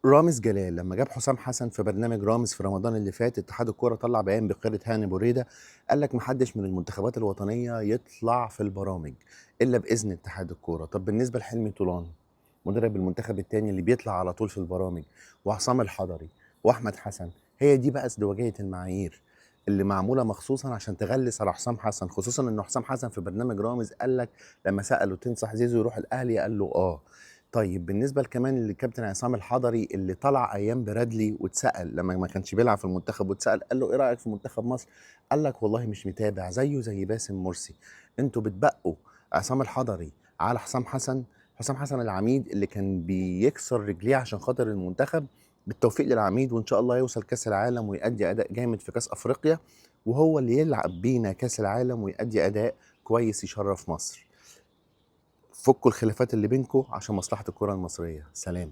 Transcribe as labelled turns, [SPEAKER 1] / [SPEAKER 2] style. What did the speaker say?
[SPEAKER 1] رامز جلال لما جاب حسام حسن في برنامج رامز في رمضان اللي فات، اتحاد الكوره طلع بيان بقياده هاني بريده. قال لك محدش من المنتخبات الوطنيه يطلع في البرامج الا باذن اتحاد الكوره. طب بالنسبه لحلمي طولان مدرب المنتخب التاني اللي بيطلع على طول في البرامج، وعصام الحضري واحمد حسن، هي دي بقى ازدواجيه المعايير اللي معموله مخصوصا عشان تغلس على حسام حسن، خصوصا ان حسام حسن في برنامج رامز قال لك لما ساله تنصح زيزو يروح الاهلي قال له اه. طيب بالنسبة كمان للكابتن عصام الحضري اللي طلع أيام برادلي واتسأل لما ما كانش بيلعب في المنتخب، واتسأل قال له إيه رأيك في منتخب مصر؟ قال لك والله مش متابع، زيه زي باسم مرسي. أنتوا بتبقوا عصام الحضري على حسام حسن، حسام حسن العميد اللي كان بيكسر رجليه عشان خاطر المنتخب. بالتوفيق للعميد، وإن شاء الله يوصل كأس العالم ويأدي أداء جامد في كأس أفريقيا، وهو اللي يلعب بينا كأس العالم ويأدي أداء كويس يشرف مصر. فكوا الخلافات اللي بينكم عشان مصلحة الكرة المصرية. سلام.